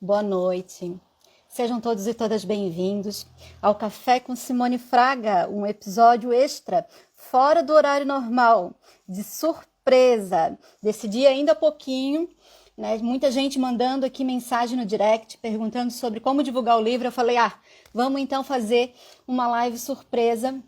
Boa noite. Sejam todos e todas bem-vindos ao Café com Simone Fraga, um episódio extra, fora do horário normal, de surpresa. Decidi ainda há pouquinho, né? Muita gente mandando aqui mensagem no direct, perguntando sobre como divulgar o livro. Eu falei, vamos então fazer uma live surpresa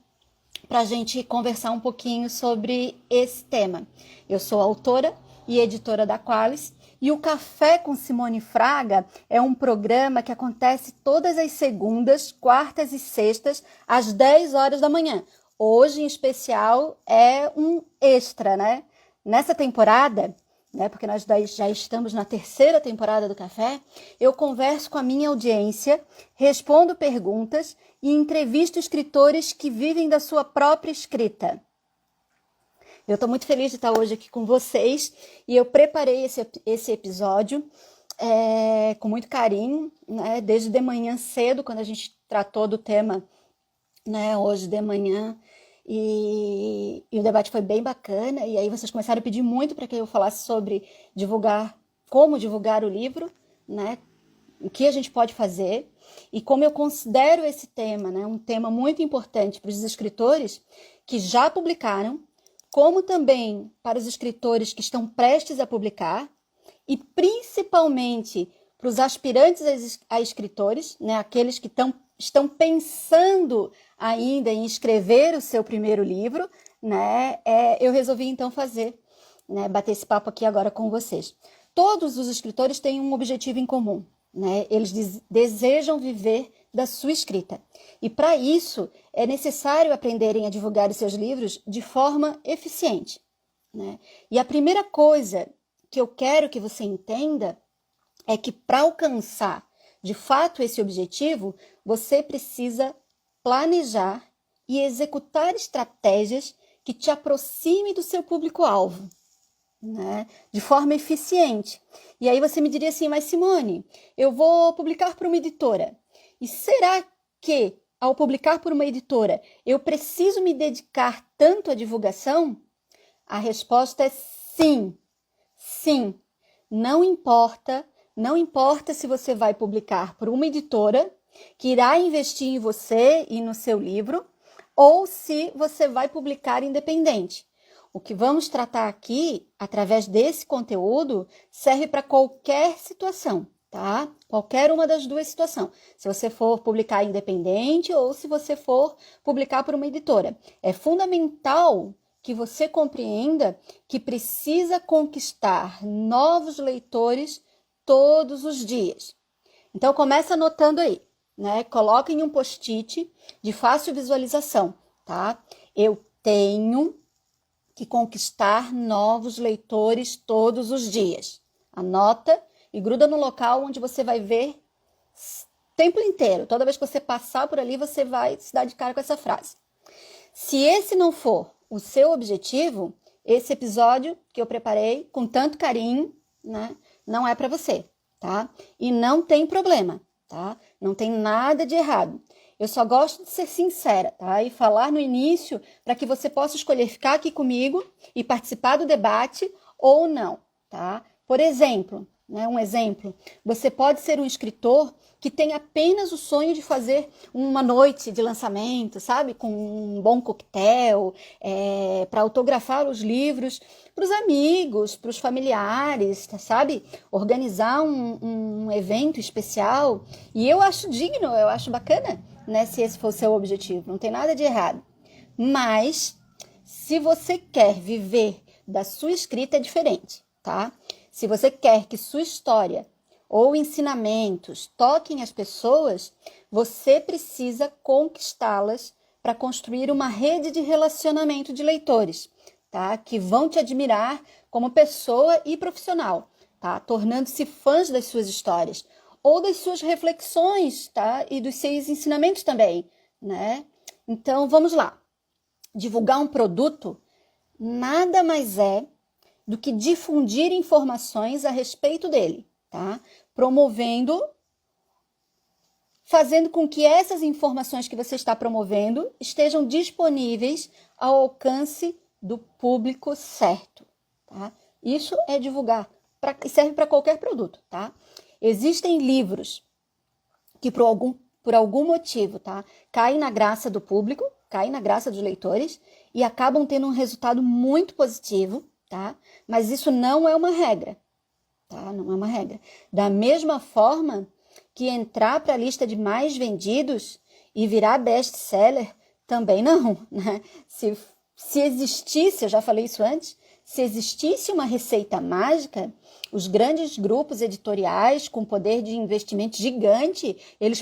para a gente conversar um pouquinho sobre esse tema. Eu sou autora e editora da Qualis, e o Café com Simone Fraga é um programa que acontece todas as segundas, quartas e sextas, às 10 horas da manhã. Hoje, em especial, é um extra, né? Nessa temporada, né, porque nós já estamos na terceira temporada do Café, eu converso com a minha audiência, respondo perguntas e entrevisto escritores que vivem da sua própria escrita. Eu estou muito feliz de estar hoje aqui com vocês e eu preparei esse episódio com muito carinho, né, desde de manhã cedo, quando a gente tratou do tema, né, hoje de manhã, e o debate foi bem bacana, e aí vocês começaram a pedir muito para que eu falasse sobre como divulgar o livro, né, o que a gente pode fazer, e como eu considero esse tema, né, um tema muito importante para os escritores que já publicaram, como também para os escritores que estão prestes a publicar, e principalmente para os aspirantes a escritores, né, aqueles que estão pensando ainda em escrever o seu primeiro livro, né, eu resolvi então bater esse papo aqui agora com vocês. Todos os escritores têm um objetivo em comum, né? Eles desejam viver da sua escrita. E para isso é necessário aprenderem a divulgar os seus livros de forma eficiente, né? E a primeira coisa que eu quero que você entenda é que para alcançar de fato esse objetivo, você precisa planejar e executar estratégias que te aproximem do seu público-alvo, né, de forma eficiente. E aí você me diria assim, mas Simone, eu vou publicar para uma editora. E será que, ao publicar por uma editora, eu preciso me dedicar tanto à divulgação? A resposta é sim. Sim. Não importa se você vai publicar por uma editora que irá investir em você e no seu livro, ou se você vai publicar independente. O que vamos tratar aqui, através desse conteúdo, serve para qualquer situação, tá? Qualquer uma das duas situações. Se você for publicar independente ou se você for publicar por uma editora. É fundamental que você compreenda que precisa conquistar novos leitores todos os dias. Então, começa anotando aí, né? Coloca em um post-it de fácil visualização, tá? Eu tenho que conquistar novos leitores todos os dias. Anota e gruda no local onde você vai ver o tempo inteiro. Toda vez que você passar por ali, você vai se dar de cara com essa frase. Se esse não for o seu objetivo, esse episódio que eu preparei com tanto carinho, né, não é para você, tá? E não tem problema, tá? Não tem nada de errado. Eu só gosto de ser sincera, tá? E falar no início para que você possa escolher ficar aqui comigo e participar do debate ou não, tá? Por exemplo, né, um exemplo, você pode ser um escritor que tem apenas o sonho de fazer uma noite de lançamento, sabe? Com um bom coquetel, para autografar os livros para os amigos, para os familiares, sabe? Organizar um evento especial. E eu acho digno, eu acho bacana, né? Se esse for o seu objetivo, não tem nada de errado. Mas, se você quer viver da sua escrita, é diferente, tá? Se você quer que sua história ou ensinamentos toquem as pessoas, você precisa conquistá-las para construir uma rede de relacionamento de leitores, tá? Que vão te admirar como pessoa e profissional, tá? Tornando-se fãs das suas histórias ou das suas reflexões, tá? E dos seus ensinamentos também, né? Então, vamos lá. Divulgar um produto nada mais é do que difundir informações a respeito dele, tá? Fazendo com que essas informações que você está promovendo estejam disponíveis ao alcance do público certo, tá? Isso é divulgar, e serve para qualquer produto, tá? Existem livros que por algum motivo, tá, caem na graça do público, caem na graça dos leitores e acabam tendo um resultado muito positivo, tá? Mas isso não é uma regra, tá? Não é uma regra. Da mesma forma que entrar para a lista de mais vendidos e virar best-seller também não, né? Se existisse, eu já falei isso antes, se existisse uma receita mágica, os grandes grupos editoriais com poder de investimento gigante, eles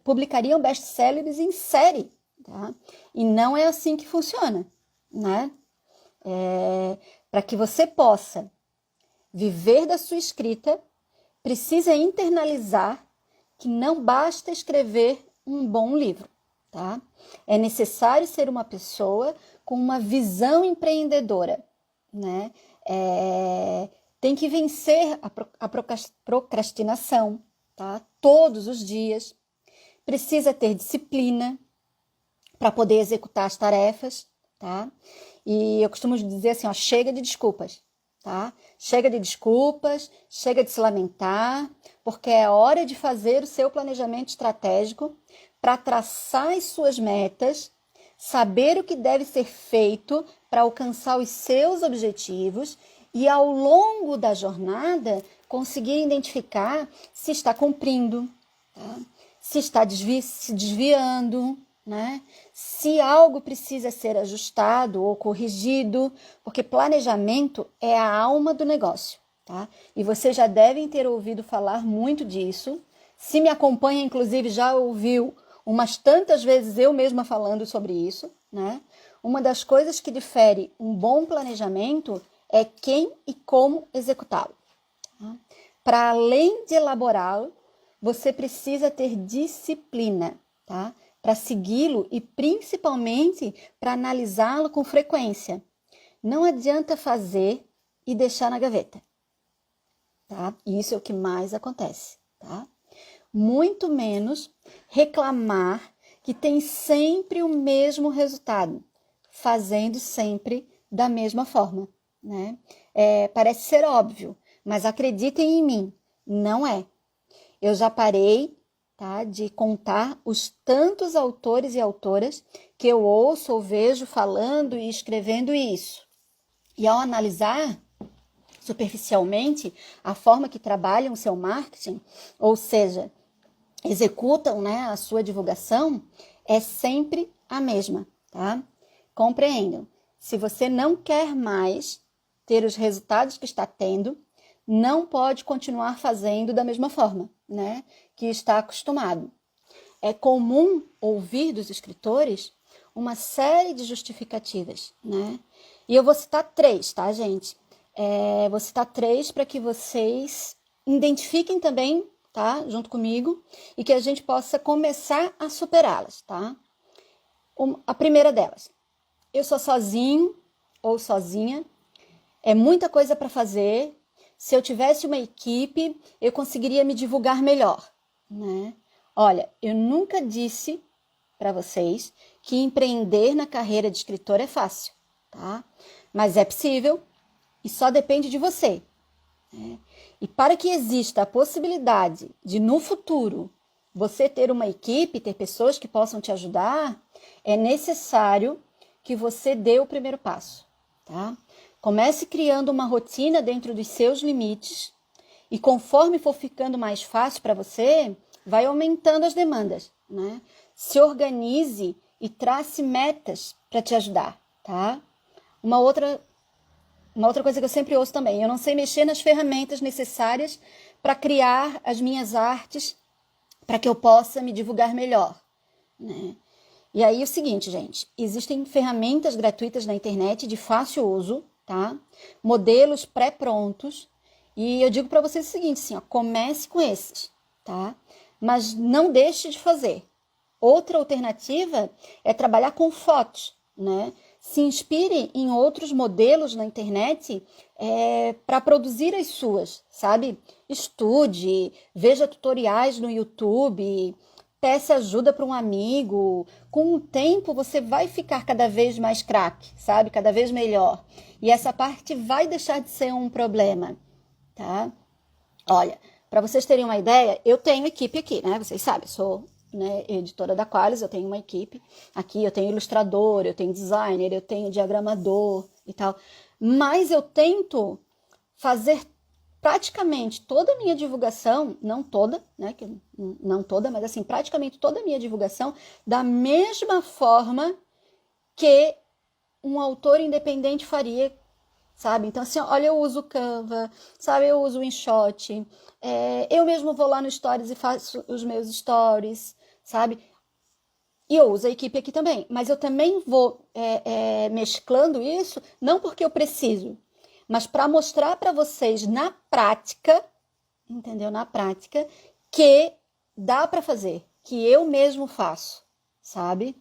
publicariam best-sellers em série, tá? E não é assim que funciona, né? Para que você possa viver da sua escrita, precisa internalizar que não basta escrever um bom livro, tá? É necessário ser uma pessoa com uma visão empreendedora, né? Tem que vencer a procrastinação, tá? Todos os dias. Precisa ter disciplina para poder executar as tarefas, tá? E eu costumo dizer assim, ó, chega de desculpas, tá? Chega de desculpas, chega de se lamentar, porque é hora de fazer o seu planejamento estratégico para traçar as suas metas, saber o que deve ser feito para alcançar os seus objetivos e, ao longo da jornada, conseguir identificar se está cumprindo, tá? Se está se desviando, né? Se algo precisa ser ajustado ou corrigido, porque planejamento é a alma do negócio, tá? E vocês já devem ter ouvido falar muito disso. Se me acompanha, inclusive, já ouviu umas tantas vezes eu mesma falando sobre isso, né? Uma das coisas que difere um bom planejamento é quem e como executá-lo. Tá? Para além de elaborá-lo, você precisa ter disciplina, tá? Para segui-lo e principalmente para analisá-lo com frequência. Não adianta fazer e deixar na gaveta, tá? Isso é o que mais acontece, tá? Muito menos reclamar que tem sempre o mesmo resultado, fazendo sempre da mesma forma, né? Parece ser óbvio, mas acreditem em mim, não é. Eu já parei, tá, de contar os tantos autores e autoras que eu ouço ou vejo falando e escrevendo isso. E ao analisar superficialmente a forma que trabalham o seu marketing, ou seja, executam, né, a sua divulgação, é sempre a mesma, tá? Compreendam. Se você não quer mais ter os resultados que está tendo, não pode continuar fazendo da mesma forma, né, que está acostumado. É comum ouvir dos escritores uma série de justificativas, né? E eu vou citar 3, tá, gente? Vou citar 3 para que vocês identifiquem também, tá, junto comigo, e que a gente possa começar a superá-las, tá? A primeira delas, eu sou sozinho ou sozinha, é muita coisa para fazer. Se eu tivesse uma equipe, eu conseguiria me divulgar melhor, né? Olha, eu nunca disse para vocês que empreender na carreira de escritor é fácil, tá? Mas é possível e só depende de você, né? E para que exista a possibilidade de, no futuro, você ter uma equipe, ter pessoas que possam te ajudar, é necessário que você dê o primeiro passo, tá? Comece criando uma rotina dentro dos seus limites e conforme for ficando mais fácil para você, vai aumentando as demandas, né? Se organize e trace metas para te ajudar, tá? Uma outra coisa que eu sempre ouço também, eu não sei mexer nas ferramentas necessárias para criar as minhas artes para que eu possa me divulgar melhor, né? E aí é o seguinte, gente, existem ferramentas gratuitas na internet de fácil uso, tá? Modelos pré-prontos. E eu digo para vocês o seguinte, assim, ó, comece com esses, tá? Mas não deixe de fazer. Outra alternativa é trabalhar com fotos, né? Se inspire em outros modelos na internet para produzir as suas, sabe? Estude, veja tutoriais no YouTube, peça ajuda para um amigo. Com o tempo, você vai ficar cada vez mais craque, sabe? Cada vez melhor. E essa parte vai deixar de ser um problema, tá? Olha, Para vocês terem uma ideia, eu tenho equipe aqui, né? Vocês sabem, sou, né, editora da Qualis, eu tenho uma equipe. Aqui eu tenho ilustrador, eu tenho designer, eu tenho diagramador e tal. Mas eu tento fazer praticamente toda a minha divulgação, não toda, né? Não toda, mas assim, praticamente toda a minha divulgação da mesma forma que um autor independente faria, sabe? Então, assim, olha, eu uso o Canva, sabe? Eu uso o InShot, eu mesmo vou lá no Stories e faço os meus stories, sabe? E eu uso a equipe aqui também, mas eu também vou mesclando isso, não porque eu preciso, mas para mostrar para vocês na prática, entendeu? Na prática, que dá para fazer, que eu mesmo faço, sabe?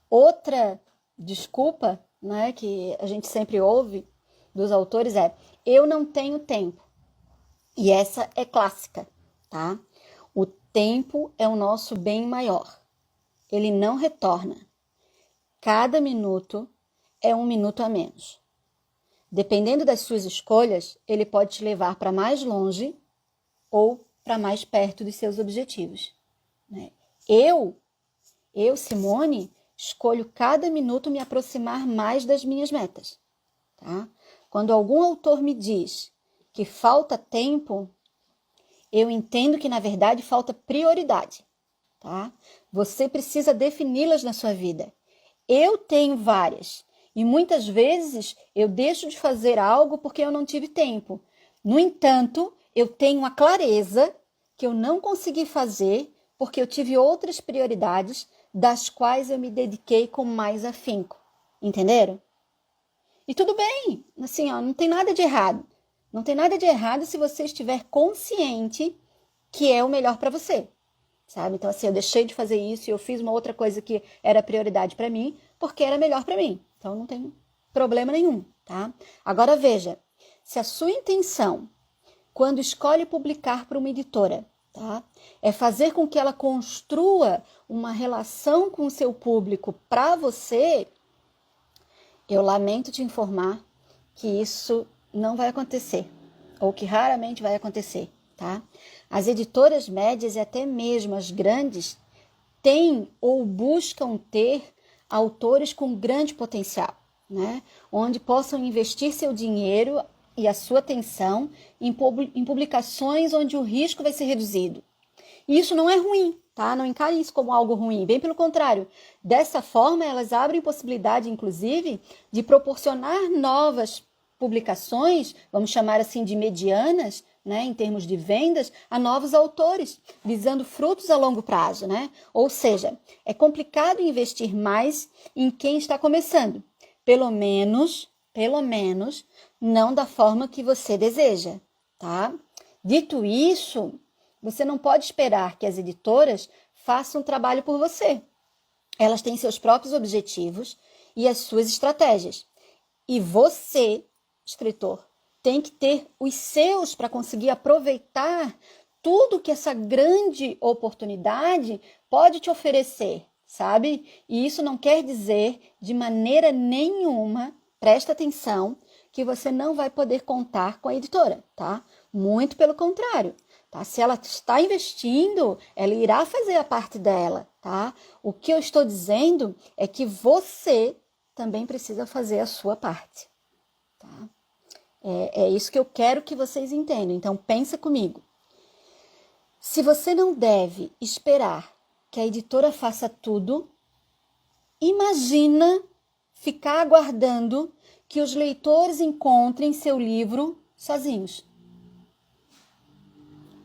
Outra desculpa, né, que a gente sempre ouve dos autores é: eu não tenho tempo. E essa é clássica, tá? O tempo é o nosso bem maior. Ele não retorna. Cada minuto é um minuto a menos. Dependendo das suas escolhas, ele pode te levar para mais longe ou para mais perto dos seus objetivos, né? Eu, Simone, escolho cada minuto me aproximar mais das minhas metas, tá? Quando algum autor me diz que falta tempo, eu entendo que, na verdade, falta prioridade, tá? Você precisa defini-las na sua vida. Eu tenho várias e muitas vezes eu deixo de fazer algo porque eu não tive tempo. No entanto, eu tenho a clareza que eu não consegui fazer porque eu tive outras prioridades das quais eu me dediquei com mais afinco. Entenderam? E tudo bem, assim, ó, não tem nada de errado. Não tem nada de errado se você estiver consciente que é o melhor para você, sabe? Então, assim, eu deixei de fazer isso e eu fiz uma outra coisa que era prioridade para mim porque era melhor para mim. Então, não tem problema nenhum, tá? Agora, veja, se a sua intenção, quando escolhe publicar para uma editora, tá, é fazer com que ela construa uma relação com o seu público para você, eu lamento te informar que isso não vai acontecer, ou que raramente vai acontecer, tá? As editoras médias e até mesmo as grandes têm ou buscam ter autores com grande potencial, né? Onde possam investir seu dinheiro e a sua atenção em publicações onde o risco vai ser reduzido. E isso não é ruim, tá? Não encare isso como algo ruim, bem pelo contrário. Dessa forma, elas abrem possibilidade, inclusive, de proporcionar novas publicações, vamos chamar assim de medianas, né, em termos de vendas, a novos autores, visando frutos a longo prazo, né? Ou seja, é complicado investir mais em quem está começando, pelo menos, não da forma que você deseja, tá? Dito isso, você não pode esperar que as editoras façam um trabalho por você. Elas têm seus próprios objetivos e as suas estratégias. E você, escritor, tem que ter os seus para conseguir aproveitar tudo que essa grande oportunidade pode te oferecer, sabe? E isso não quer dizer de maneira nenhuma, presta atenção, que você não vai poder contar com a editora, tá? Muito pelo contrário. Tá? Se ela está investindo, ela irá fazer a parte dela, tá? O que eu estou dizendo é que você também precisa fazer a sua parte, tá? É isso que eu quero que vocês entendam. Então, pensa comigo. Se você não deve esperar que a editora faça tudo, imagina ficar aguardando que os leitores encontrem seu livro sozinhos.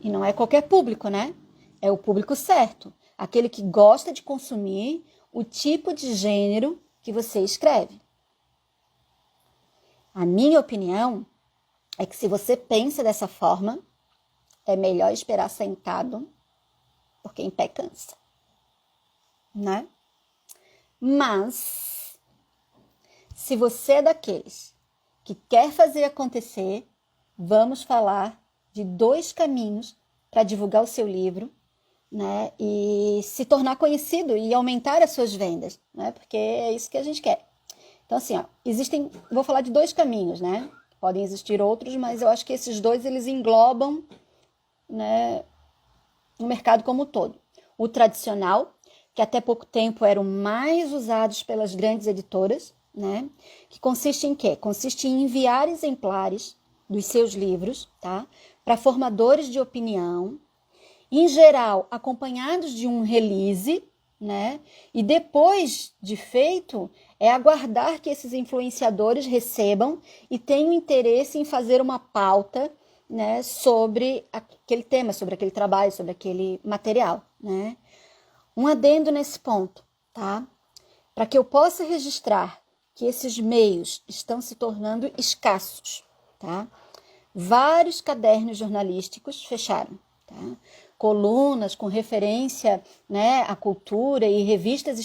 E não é qualquer público, né? É o público certo. Aquele que gosta de consumir o tipo de gênero que você escreve. A minha opinião é que se você pensa dessa forma, é melhor esperar sentado, porque em pé cansa, né? Mas, se você é daqueles que quer fazer acontecer, vamos falar de 2 caminhos para divulgar o seu livro, né? E se tornar conhecido e aumentar as suas vendas, né? Porque é isso que a gente quer. Então, assim, ó, vou falar de 2 caminhos, né? Podem existir outros, mas eu acho que esses dois eles englobam, né, o mercado como um todo. O tradicional, que até pouco tempo eram mais usados pelas grandes editoras, né, que consiste em quê? Consiste em enviar exemplares dos seus livros, tá, para formadores de opinião, em geral acompanhados de um release, né, e depois de feito, é aguardar que esses influenciadores recebam e tenham interesse em fazer uma pauta, né, sobre aquele tema, sobre aquele trabalho, sobre aquele material, né. Um adendo nesse ponto, tá? Para que eu possa registrar que esses meios estão se tornando escassos, tá? Vários cadernos jornalísticos fecharam, tá? Colunas com referência, né, à cultura e revistas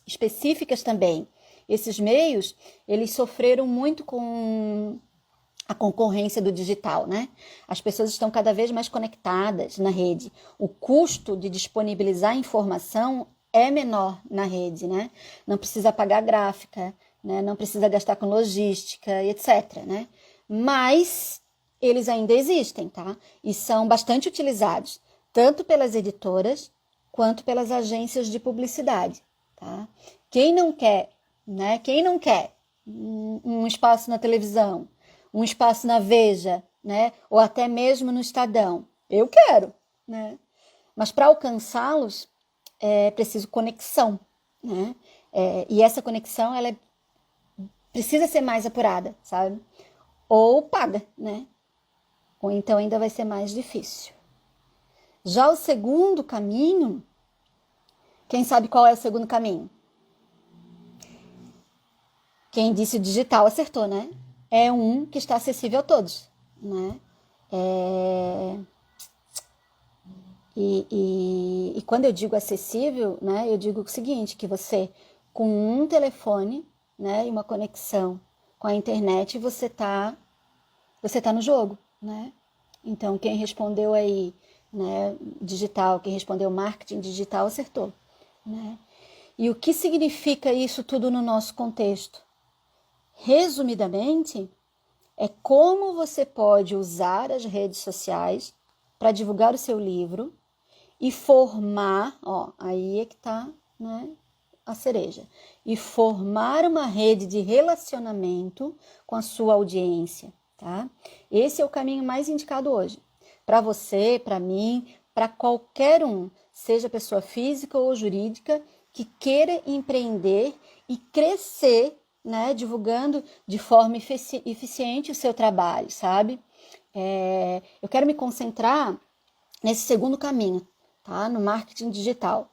específicas também. Esses meios, eles sofreram muito com a concorrência do digital, né? As pessoas estão cada vez mais conectadas na rede. O custo de disponibilizar informação é menor na rede, né? Não precisa pagar gráfica, né? Não precisa gastar com logística, etc, né? Mas eles ainda existem, tá? E são bastante utilizados, tanto pelas editoras quanto pelas agências de publicidade, tá? Quem não quer, né? Quem não quer um espaço na televisão, um espaço na Veja, né? Ou até mesmo no Estadão? Eu quero, né? Mas para alcançá-los é preciso conexão, né? E essa conexão ela precisa ser mais apurada, sabe? Ou paga, né? Ou então ainda vai ser mais difícil. Já o segundo caminho, quem sabe qual é o segundo caminho? Quem disse digital acertou, né? É um que está acessível a todos, né? E quando eu digo acessível, né, eu digo o seguinte, que você, com um telefone, né, e uma conexão com a internet, você tá no jogo, né? Então, quem respondeu aí, né, digital, quem respondeu marketing digital, acertou, né? E o que significa isso tudo no nosso contexto? Resumidamente, é como você pode usar as redes sociais para divulgar o seu livro e formar, ó, aí é que tá, né, a cereja, e formar uma rede de relacionamento com a sua audiência, tá? Esse é o caminho mais indicado hoje. Para você, para mim, para qualquer um, seja pessoa física ou jurídica, que queira empreender e crescer, né, divulgando de forma eficiente o seu trabalho, sabe? Eu quero me concentrar nesse segundo caminho, tá? No marketing digital,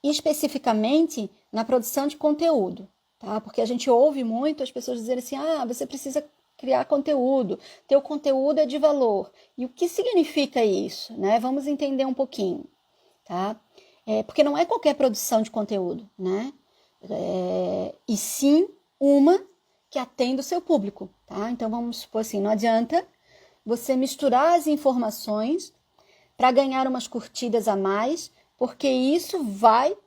e especificamente na produção de conteúdo, tá? Porque a gente ouve muito as pessoas dizerem assim, você precisa criar conteúdo, teu conteúdo é de valor. E o que significa isso, né? Vamos entender um pouquinho, tá? Porque não é qualquer produção de conteúdo, né? E sim uma que atenda o seu público, tá? Então vamos supor assim, não adianta você misturar as informações para ganhar umas curtidas a mais, porque isso vai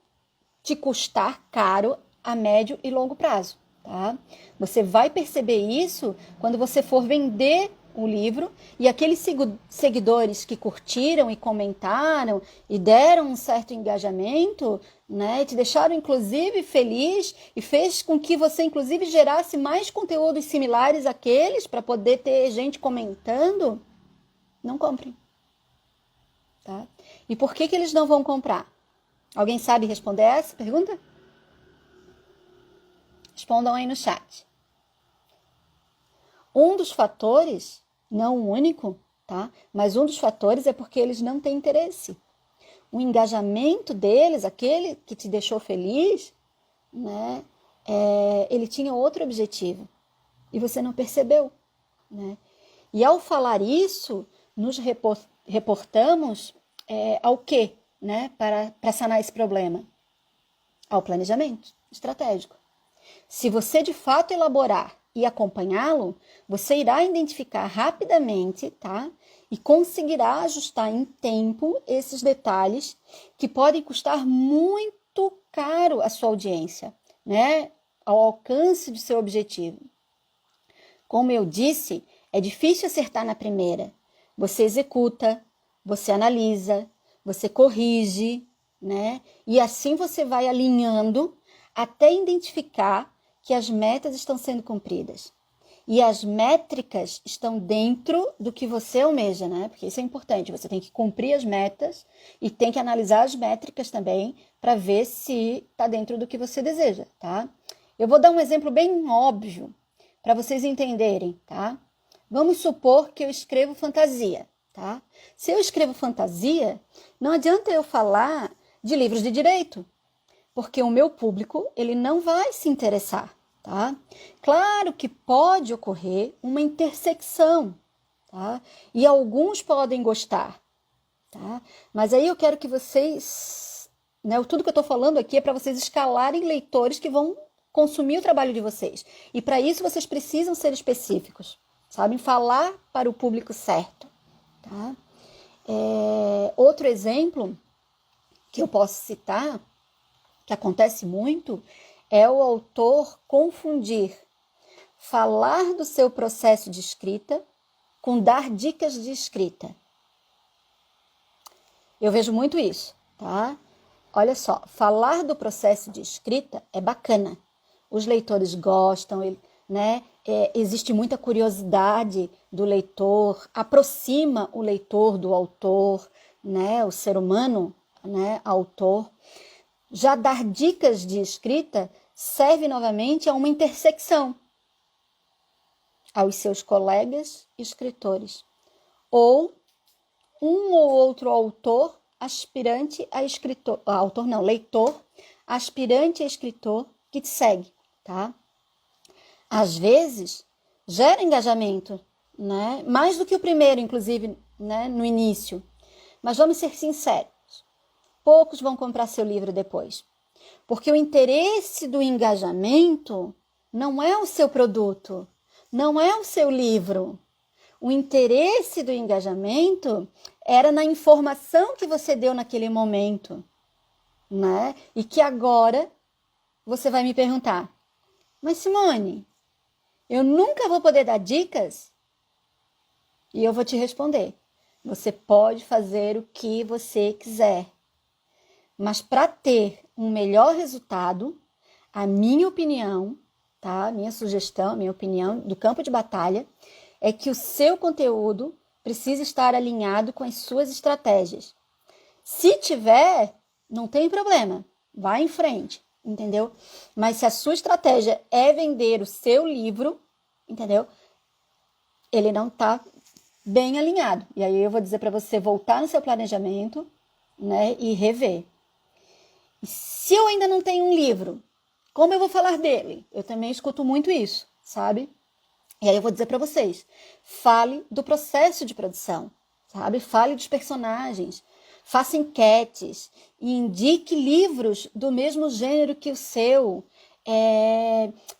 te custar caro a médio e longo prazo, tá? Você vai perceber isso quando você for vender o livro e aqueles seguidores que curtiram e comentaram e deram um certo engajamento, né, te deixaram inclusive feliz e fez com que você inclusive gerasse mais conteúdos similares àqueles para poder ter gente comentando, não comprem. Tá? E por que eles não vão comprar? Alguém sabe responder essa pergunta? Respondam aí no chat. Um dos fatores, não o único, tá? Mas um dos fatores é porque eles não têm interesse. O engajamento deles, aquele que te deixou feliz, né? Ele tinha outro objetivo e você não percebeu, né? E ao falar isso, nos reportamos ao quê, né? Para sanar esse problema? Ao planejamento estratégico. Se você de fato elaborar e acompanhá-lo, você irá identificar rapidamente, tá? E conseguirá ajustar em tempo esses detalhes que podem custar muito caro à sua audiência, né? Ao alcance do seu objetivo. Como eu disse, É difícil acertar na primeira. Você executa, você analisa, você corrige, né? E assim você vai alinhando até identificar que as metas estão sendo cumpridas. E as métricas estão dentro do que você almeja, né? Porque isso é importante. Você tem que cumprir as metas e tem que analisar as métricas também para ver se está dentro do que você deseja, tá? Eu vou dar um exemplo bem óbvio para vocês entenderem, tá? Vamos supor que eu escrevo fantasia, tá? Se eu escrevo fantasia, não adianta eu falar de livros de direito, porque o meu público, ele não vai se interessar, tá? Claro que pode ocorrer uma intersecção, tá? E alguns podem gostar, tá? Mas aí eu quero que vocês, né, tudo que eu tô falando aqui é para vocês escalarem leitores que vão consumir o trabalho de vocês. E para isso vocês precisam ser específicos, sabem? Falar para o público certo, tá? Outro exemplo que eu posso citar, que acontece muito, é o autor confundir falar do seu processo de escrita com dar dicas de escrita. Eu vejo muito isso, tá? Olha só, falar do processo de escrita é bacana. Os leitores gostam, né? Existe muita curiosidade do leitor, aproxima o leitor do autor, né? O ser humano, né? Autor. Já dar dicas de escrita serve novamente a uma intersecção aos seus colegas escritores, ou um ou outro autor aspirante a escritor, autor não, leitor, aspirante a escritor que te segue, tá? Às vezes gera engajamento, né? Mais do que o primeiro, inclusive, né? No início. Mas vamos ser sinceros, poucos vão comprar seu livro depois. Porque o interesse do engajamento não é o seu produto, não é o seu livro. O interesse do engajamento era na informação que você deu naquele momento, né? E que agora você vai me perguntar, mas Simone, eu nunca vou poder dar dicas? E eu vou te responder, você pode fazer o que você quiser. Mas para ter um melhor resultado, a minha opinião, tá? Minha sugestão, minha opinião do campo de batalha é que o seu conteúdo precisa estar alinhado com as suas estratégias. Se tiver, não tem problema, vai em frente, entendeu? Mas se a sua estratégia é vender o seu livro, entendeu? Ele não está bem alinhado. E aí eu vou dizer para você voltar no seu planejamento, né, e rever. E se eu ainda não tenho um livro, como eu vou falar dele? Eu também escuto muito isso, sabe? E aí eu vou dizer para vocês, fale do processo de produção, sabe? Fale dos personagens, faça enquetes e indique livros do mesmo gênero que o seu.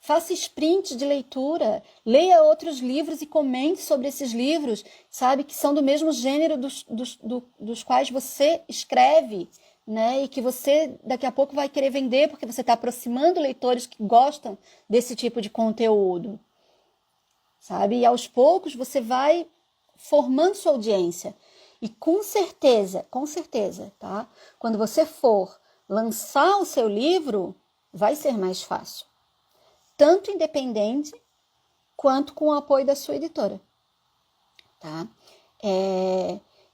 Faça sprint de leitura, leia outros livros e comente sobre esses livros, sabe? Que são do mesmo gênero dos quais você escreve, né? E que você daqui a pouco vai querer vender porque você está aproximando leitores que gostam desse tipo de conteúdo, sabe? E aos poucos você vai formando sua audiência. E com certeza, tá? Quando você for lançar o seu livro, vai ser mais fácil. Tanto independente, quanto com o apoio da sua editora, tá?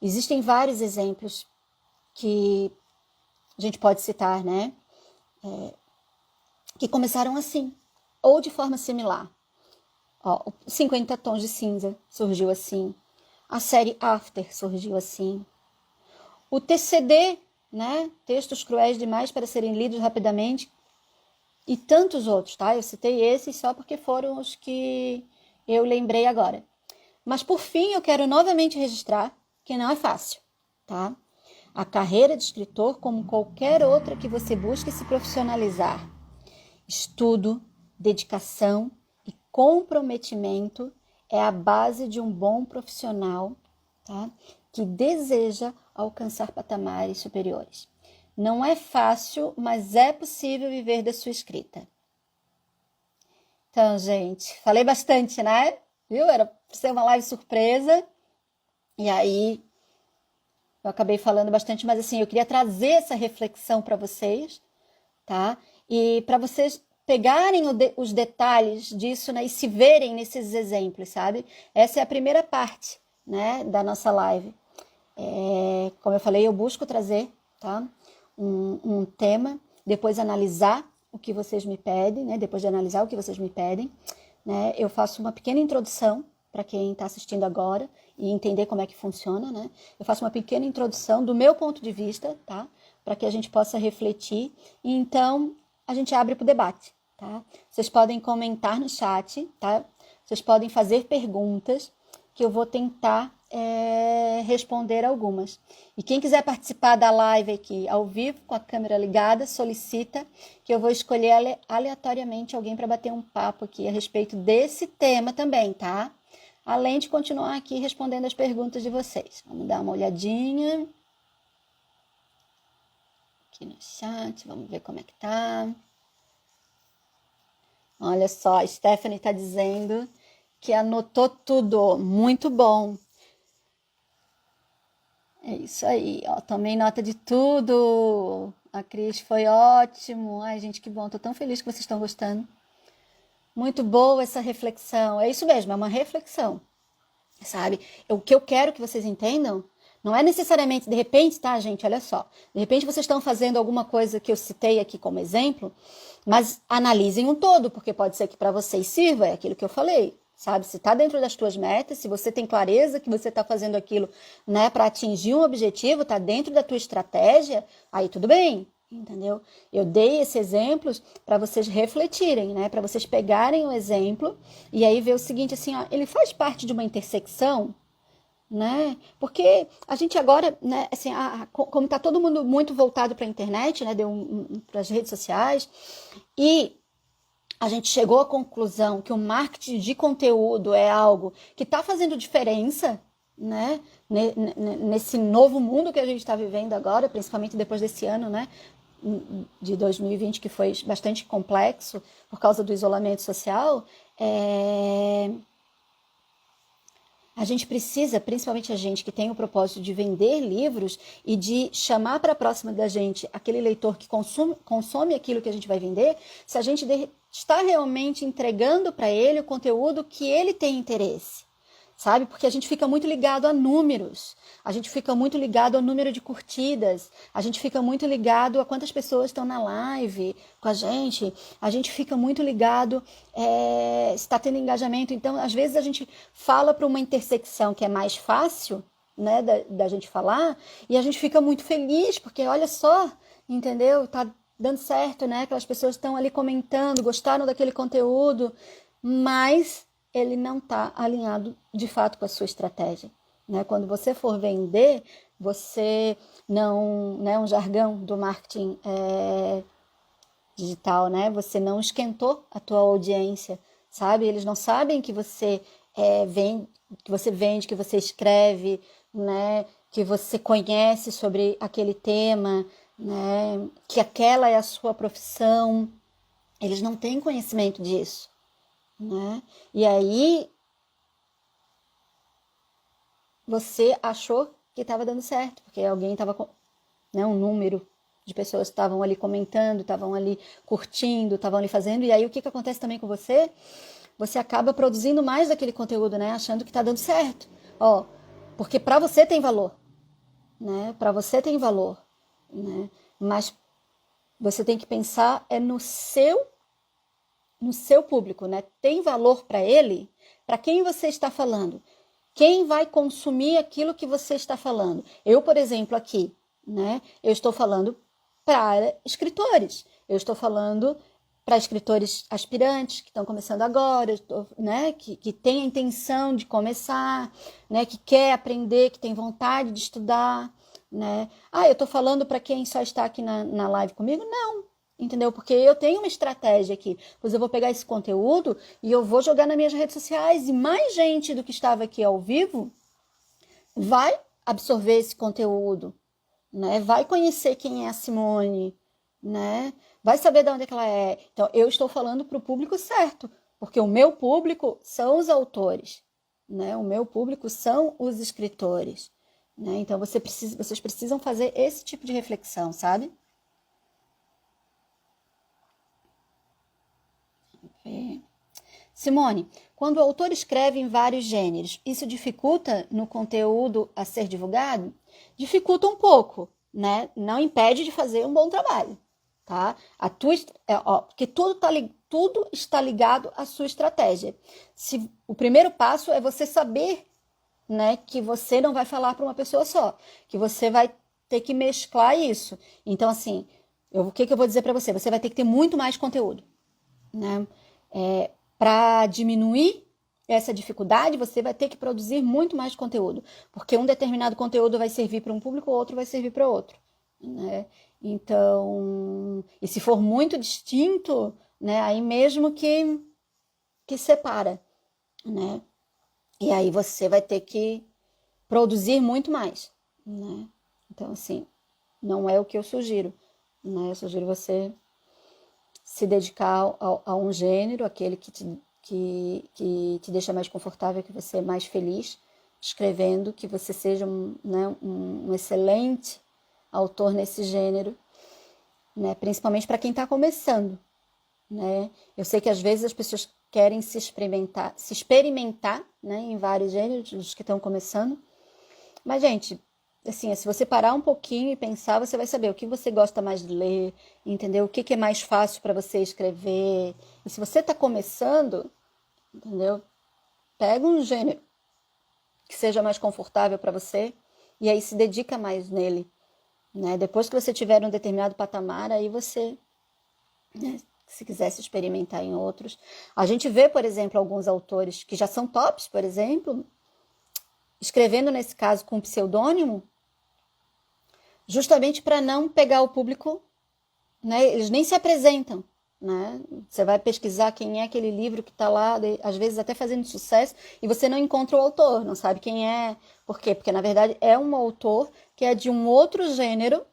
Existem vários exemplos que a gente pode citar, né? Que começaram assim, ou de forma similar. Ó, 50 Tons de Cinza surgiu assim. A série After surgiu assim. O TCD, né? Textos Cruéis Demais para Serem Lidos Rapidamente. E tantos outros, tá? Eu citei esses só porque foram os que eu lembrei agora. Mas, por fim, eu quero novamente registrar que não é fácil, tá? A carreira de escritor, como qualquer outra que você busque se profissionalizar. Estudo, dedicação e comprometimento é a base de um bom profissional, tá? Que deseja alcançar patamares superiores. Não é fácil, mas é possível viver da sua escrita. Então, gente, falei bastante, né? Viu? ser uma live surpresa. E aí eu acabei falando bastante, mas assim, eu queria trazer essa reflexão para vocês, tá? E para vocês pegarem os detalhes disso, né, e se verem nesses exemplos, sabe? Essa é a primeira parte, né, da nossa live. Como eu falei, eu busco trazer, tá, um tema, depois analisar o que vocês me pedem, né? Depois de analisar o que vocês me pedem, né, eu faço uma pequena introdução para quem está assistindo agora e entender como é que funciona, né? Eu faço uma pequena introdução do meu ponto de vista, tá? Para que a gente possa refletir. E então, a gente abre para o debate, tá? Vocês podem comentar no chat, tá? Vocês podem fazer perguntas que eu vou tentar responder algumas. E quem quiser participar da live aqui ao vivo, com a câmera ligada, solicita que eu vou escolher aleatoriamente alguém para bater um papo aqui a respeito desse tema também, tá? Além de continuar aqui respondendo as perguntas de vocês. Vamos dar uma olhadinha aqui no chat, vamos ver como é que tá. Olha só, a Stephanie está dizendo que anotou tudo, muito bom. É isso aí, ó, tomei nota de tudo. A Cris foi ótimo. Ai, gente, que bom, tô tão feliz que vocês estão gostando. Muito boa essa reflexão. É isso mesmo, é uma reflexão, sabe? O que eu quero que vocês entendam não é necessariamente, de repente, tá, gente? Olha só. De repente vocês estão fazendo alguma coisa que eu citei aqui como exemplo, mas analisem um todo, porque pode ser que para vocês sirva, é aquilo que eu falei, sabe? Se está dentro das tuas metas, se você tem clareza que você está fazendo aquilo, né, para atingir um objetivo, está dentro da tua estratégia, aí tudo bem, entendeu? Eu dei esses exemplos para vocês refletirem, né, para vocês pegarem o exemplo e aí ver o seguinte, assim, ó, ele faz parte de uma intersecção, né? Porque a gente agora, né, assim, como está todo mundo muito voltado para a internet, né, para as redes sociais, e a gente chegou à conclusão que o marketing de conteúdo é algo que está fazendo diferença, né, nesse novo mundo que a gente está vivendo agora, principalmente depois desse ano, né, de 2020, que foi bastante complexo por causa do isolamento social. A gente precisa, principalmente a gente que tem o propósito de vender livros e de chamar para próxima da gente aquele leitor que consome aquilo que a gente vai vender, se a gente está realmente entregando para ele o conteúdo que ele tem interesse, sabe? Porque a gente fica muito ligado a números, a gente fica muito ligado ao número de curtidas, a gente fica muito ligado a quantas pessoas estão na live com a gente fica muito ligado se está tendo engajamento. Então, às vezes a gente fala para uma intersecção que é mais fácil, né, da gente falar, e a gente fica muito feliz, porque olha só, entendeu? Tá dando certo, né? Aquelas pessoas estão ali comentando, gostaram daquele conteúdo, mas ele não está alinhado de fato com a sua estratégia, né? Quando você for vender, você não, né, um jargão do marketing digital, né? Você não esquentou a tua audiência, sabe? Eles não sabem que você vende, que você escreve, né? Que você conhece sobre aquele tema, né? Que aquela é a sua profissão. Eles não têm conhecimento disso, né? E aí você achou que estava dando certo, porque alguém estava com, né, um número de pessoas estavam ali comentando, estavam ali curtindo, estavam ali fazendo, e aí o que acontece também com você? Você acaba produzindo mais daquele conteúdo, né? Achando que está dando certo. Ó, porque para você tem valor, né? Para você tem valor, né? Mas você tem que pensar no seu público, né? Tem valor para ele? Para quem você está falando? Quem vai consumir aquilo que você está falando? Eu, por exemplo, aqui, né? Eu estou falando para escritores. Eu estou falando para escritores aspirantes que estão começando agora, né? Que tem a intenção de começar, né? Que quer aprender, que tem vontade de estudar, né? Eu estou falando para quem só está aqui na live comigo? Não. Entendeu? Porque eu tenho uma estratégia aqui. Pois eu vou pegar esse conteúdo e eu vou jogar nas minhas redes sociais. E mais gente do que estava aqui ao vivo vai absorver esse conteúdo, né? Vai conhecer quem é a Simone, né? Vai saber de onde é que ela é. Então, eu estou falando para o público certo, porque o meu público são os autores, né? O meu público são os escritores, né? Então vocês precisam fazer esse tipo de reflexão, sabe? Simone, quando o autor escreve em vários gêneros, isso dificulta no conteúdo a ser divulgado? Dificulta um pouco, né? Não impede de fazer um bom trabalho, tá? Porque tudo está ligado à sua estratégia. O primeiro passo é você saber, né, que você não vai falar para uma pessoa só, que você vai ter que mesclar isso. Então, assim, o que eu vou dizer para você? Você vai ter que ter muito mais conteúdo, né? Para diminuir essa dificuldade, você vai ter que produzir muito mais conteúdo, porque um determinado conteúdo vai servir para um público, outro vai servir para outro, né? Então, e se for muito distinto, né, aí mesmo que separa, né? E aí você vai ter que produzir muito mais, né? Então, assim, não é o que eu sugiro, né? Eu sugiro você se dedicar a um gênero, aquele que te deixa mais confortável, que você é mais feliz escrevendo, que você seja um excelente autor nesse gênero, né? Principalmente para quem está começando, né? Eu sei que às vezes as pessoas querem se experimentar, né, em vários gêneros, os que estão começando, mas, gente, assim, se você parar um pouquinho e pensar, você vai saber o que você gosta mais de ler, entendeu? O que é mais fácil para você escrever. E se você está começando, entendeu? Pega um gênero que seja mais confortável para você e aí se dedica mais nele, né? Depois que você tiver um determinado patamar, aí você, né, se quiser se experimentar em outros. A gente vê, por exemplo, alguns autores que já são tops, por exemplo, escrevendo nesse caso com pseudônimo, justamente para não pegar o público, né? Eles nem se apresentam, né? Você vai pesquisar quem é aquele livro que está lá, às vezes até fazendo sucesso, e você não encontra o autor, não sabe quem é. Por quê? Porque, na verdade, é um autor que é de um outro gênero,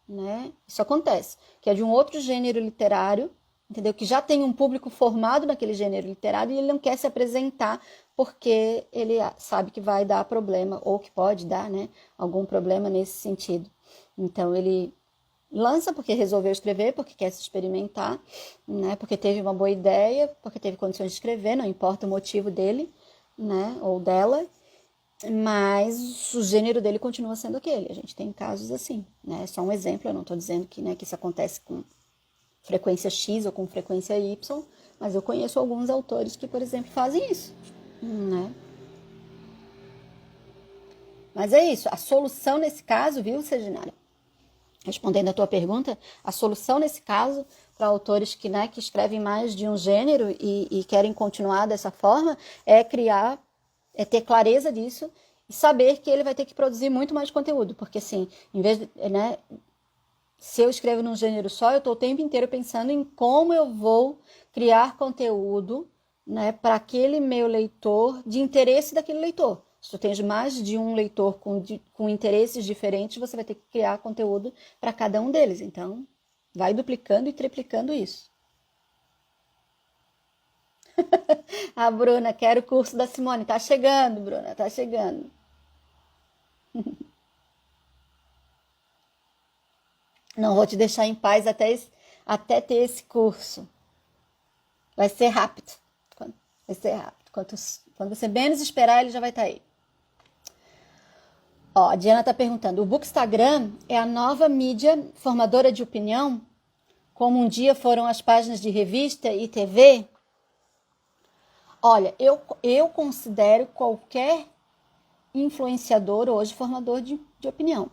né? Isso acontece, que é de um outro gênero literário, entendeu? Que já tem um público formado naquele gênero literário e ele não quer se apresentar porque ele sabe que vai dar problema, ou que pode dar, né, algum problema nesse sentido. Então, ele lança porque resolveu escrever, porque quer se experimentar, né? Porque teve uma boa ideia, porque teve condições de escrever, não importa o motivo dele, né? Ou dela, mas o gênero dele continua sendo aquele. A gente tem casos assim, né? É só um exemplo, eu não estou dizendo que, né, que isso acontece com frequência X ou com frequência Y, mas eu conheço alguns autores que, por exemplo, fazem isso, né? Mas é isso, a solução nesse caso, viu, Serginara? Respondendo a tua pergunta, a solução nesse caso, para autores que, né, que escrevem mais de um gênero e querem continuar dessa forma, é ter clareza disso e saber que ele vai ter que produzir muito mais conteúdo, porque assim, em vez de, né, se eu escrevo num gênero só, eu estou o tempo inteiro pensando em como eu vou criar conteúdo, né, para aquele meu leitor, de interesse daquele leitor. Se tu tens mais de um leitor com interesses diferentes, você vai ter que criar conteúdo para cada um deles. Então, vai duplicando e triplicando isso. Ah, Bruna, quero o curso da Simone. Tá chegando, Bruna, tá chegando. Não vou te deixar em paz até ter esse curso. Vai ser rápido. Vai ser rápido. Quando você menos esperar, ele já vai estar aí. Ó, a Diana está perguntando: o Bookstagram é a nova mídia formadora de opinião, como um dia foram as páginas de revista e TV? Olha, eu considero qualquer influenciador hoje formador de opinião.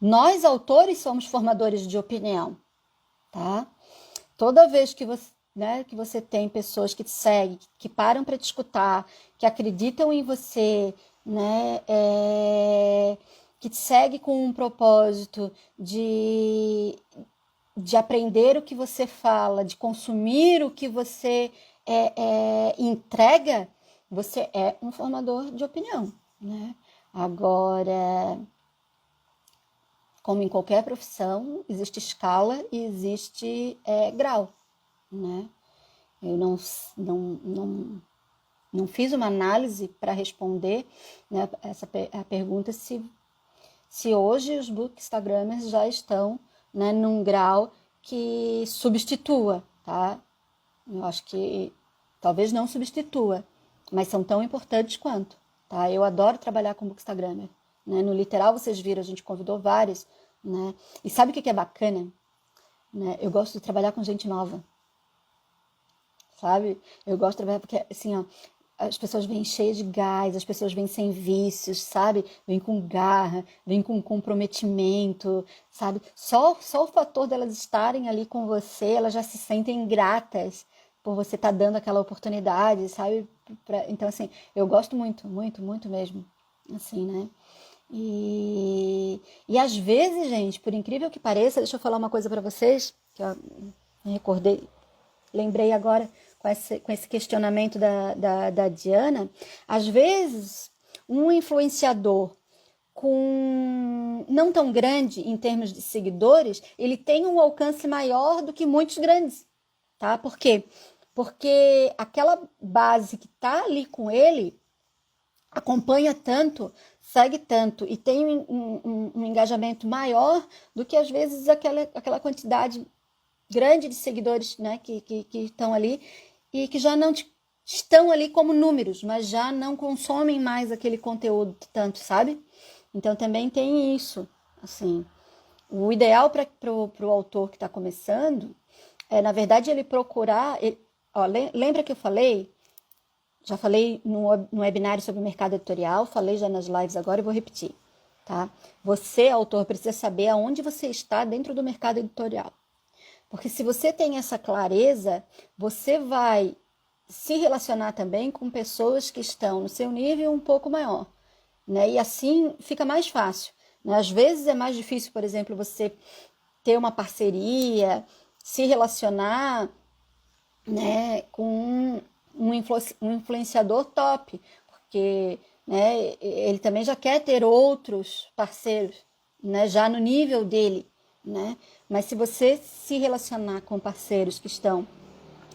Nós, autores, somos formadores de opinião, tá? Toda vez que você, né, que você tem pessoas que te seguem, que param para te escutar, que acreditam em você, né, que te segue com um propósito de aprender o que você fala, de consumir o que você entrega, você é um formador de opinião, né? Agora, como em qualquer profissão, existe escala e existe grau, né? Eu não Não fiz uma análise para responder, né, a pergunta se hoje os bookstagrammers já estão, né, num grau que substitua, tá? Eu acho que talvez não substitua, mas são tão importantes quanto, tá? Eu adoro trabalhar com bookstagrammer, né? No literal, vocês viram, a gente convidou vários, né? E sabe o que é bacana? Né? Eu gosto de trabalhar com gente nova, sabe? Eu gosto de trabalhar porque, assim, ó, as pessoas vêm cheias de gás, as pessoas vêm sem vícios, sabe? Vêm com garra, vêm com comprometimento, sabe? Só o fator delas estarem ali com você, elas já se sentem gratas por você estar dando aquela oportunidade, sabe? Então, assim, eu gosto muito, muito, muito mesmo, assim, né? E às vezes, gente, por incrível que pareça, deixa eu falar uma coisa para vocês, que eu me recordei, lembrei agora com esse questionamento da Diana. Às vezes, um influenciador com não tão grande em termos de seguidores, ele tem um alcance maior do que muitos grandes, tá? Por quê? Porque aquela base que tá ali com ele acompanha tanto, segue tanto e tem um engajamento maior do que às vezes aquela quantidade grande de seguidores, né, que estão ali e que já não estão ali como números, mas já não consomem mais aquele conteúdo tanto, sabe? Então também tem isso, assim. O ideal para o autor que está começando é, na verdade, ele procurar... lembra que eu falei? Já falei no webinário sobre o mercado editorial, falei já nas lives agora e vou repetir, tá? Você, autor, precisa saber aonde você está dentro do mercado editorial. Porque se você tem essa clareza, você vai se relacionar também com pessoas que estão no seu nível um pouco maior, né? E assim fica mais fácil, né? Às vezes é mais difícil, por exemplo, você ter uma parceria, se relacionar, né, com um influenciador top, porque, né, ele também já quer ter outros parceiros, né, já no nível dele, né? Mas se você se relacionar com parceiros que estão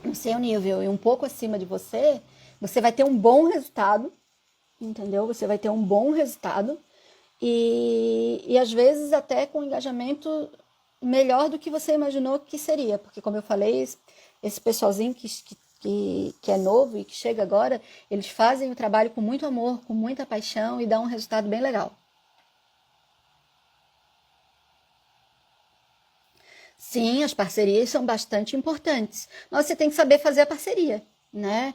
no seu nível e um pouco acima de você, você vai ter um bom resultado, entendeu? Você vai ter um bom resultado e às vezes até com engajamento melhor do que você imaginou que seria, porque como eu falei, esse pessoalzinho que é novo e que chega agora, eles fazem o trabalho com muito amor, com muita paixão e dão um resultado bem legal. Sim, as parcerias são bastante importantes, mas você tem que saber fazer a parceria, né?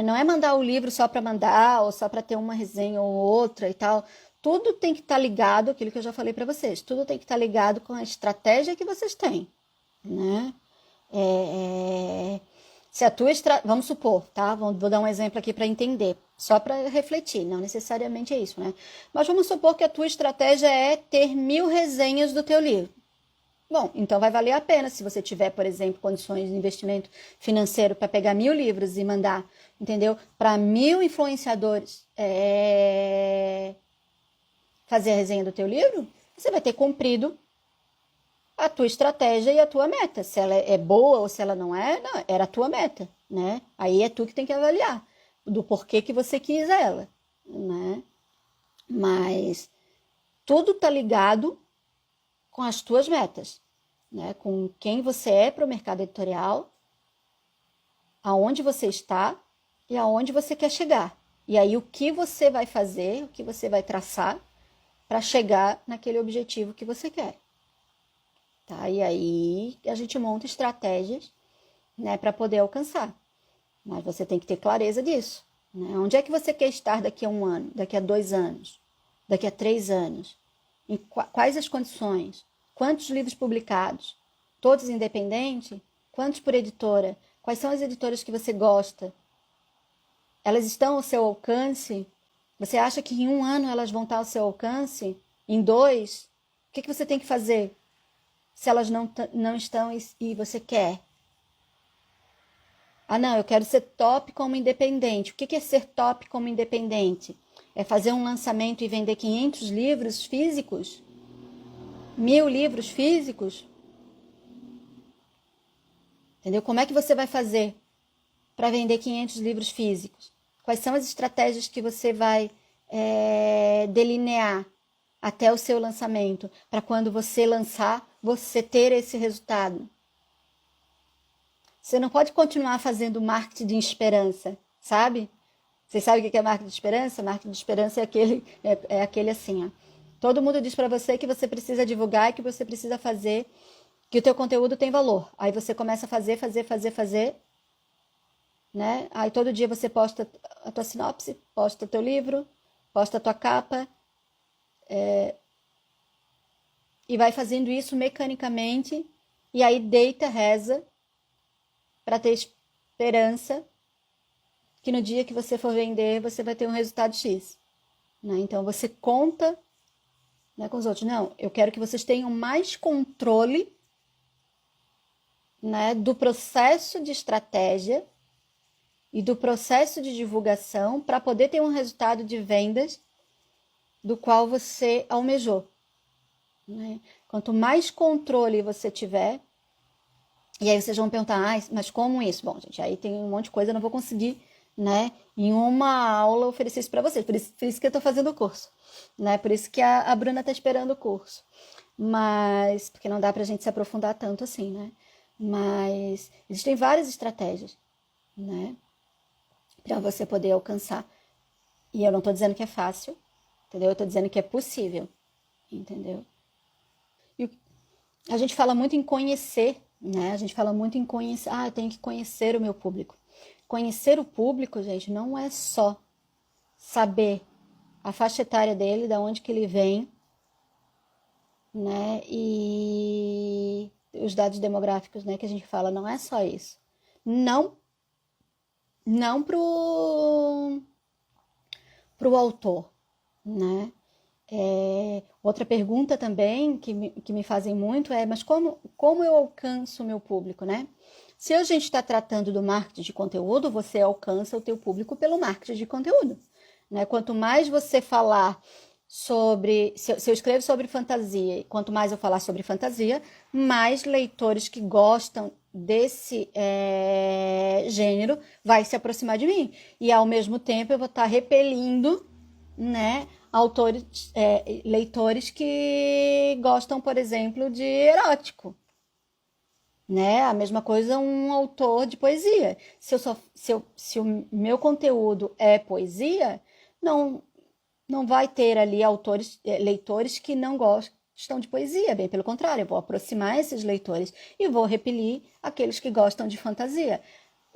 Não é mandar o livro só para mandar ou só para ter uma resenha ou outra e tal. Tudo tem que estar ligado, aquilo que eu já falei para vocês, tudo tem que estar ligado com a estratégia que vocês têm, né? Se a tua vamos supor, tá? Vou dar um exemplo aqui para entender, só para refletir, não necessariamente é isso, né? Mas vamos supor que a tua estratégia é ter 1000 resenhas do teu livro. Bom, então vai valer a pena se você tiver, por exemplo, condições de investimento financeiro para pegar 1000 livros e mandar, entendeu? Para 1000 influenciadores fazer a resenha do teu livro, você vai ter cumprido a tua estratégia e a tua meta. Se ela é boa ou se ela não, era a tua meta, né? Aí é tu que tem que avaliar do porquê que você quis ela, né? Mas tudo tá ligado com as tuas metas, né? Com quem você é para o mercado editorial, aonde você está e aonde você quer chegar. E aí o que você vai fazer, o que você vai traçar para chegar naquele objetivo que você quer. Tá? E aí a gente monta estratégias, né, para poder alcançar. Mas você tem que ter clareza disso, né? Onde é que você quer estar daqui a 1 ano, daqui a 2 anos, daqui a 3 anos? Em quais as condições? Quantos livros publicados? Todos independentes? Quantos por editora? Quais são as editoras que você gosta? Elas estão ao seu alcance? Você acha que em 1 ano elas vão estar ao seu alcance? Em 2? O que você tem que fazer se elas não estão e você quer? Ah, não, eu quero ser top como independente. O que é ser top como independente? É fazer um lançamento e vender 500 livros físicos? 1000 livros físicos? Entendeu? Como é que você vai fazer para vender 500 livros físicos? Quais são as estratégias que você vai delinear até o seu lançamento, para quando você lançar, você ter esse resultado? Você não pode continuar fazendo marketing de esperança, sabe? Vocês sabem o que é marketing de esperança? Marketing de esperança é aquele assim, ó. Todo mundo diz para você que você precisa divulgar e que você precisa fazer, que o teu conteúdo tem valor. Aí você começa a fazer, né? Aí todo dia você posta a tua sinopse, posta o teu livro, posta a tua capa, e vai fazendo isso mecanicamente, e aí deita, reza, para ter esperança que no dia que você for vender, você vai ter um resultado X. Né? Então, você conta, né, com os outros. Não, eu quero que vocês tenham mais controle, né, do processo de estratégia e do processo de divulgação para poder ter um resultado de vendas do qual você almejou. Né? Quanto mais controle você tiver, e aí vocês vão perguntar, mas como isso? Bom, gente, aí tem um monte de coisa, eu não vou conseguir, né, em uma aula oferecer isso para vocês. Por isso que eu estou fazendo o curso, né? Por isso que a Bruna está esperando o curso. Mas, porque não dá para a gente se aprofundar tanto assim, né? Mas existem várias estratégias, né, para você poder alcançar. E eu não estou dizendo que é fácil, entendeu? Eu estou dizendo que é possível, entendeu? E a gente fala muito em conhecer, né? A gente fala muito em conhecer. Eu tenho que conhecer o meu público. Conhecer o público, gente, não é só saber a faixa etária dele, da onde que ele vem, né? E os dados demográficos, né, que a gente fala, não é só isso. Não pro autor, né? Outra pergunta também que me fazem muito é, mas como eu alcanço o meu público, né? Se a gente está tratando do marketing de conteúdo, você alcança o teu público pelo marketing de conteúdo, né? Quanto mais você falar sobre... Se eu escrevo sobre fantasia, quanto mais eu falar sobre fantasia, mais leitores que gostam desse gênero vai se aproximar de mim. E, ao mesmo tempo, eu vou estar repelindo, né, leitores que gostam, por exemplo, de erótico, né? A mesma coisa um autor de poesia. Se o meu conteúdo é poesia, não vai ter ali leitores que não gostam de poesia. Bem pelo contrário, eu vou aproximar esses leitores e vou repelir aqueles que gostam de fantasia.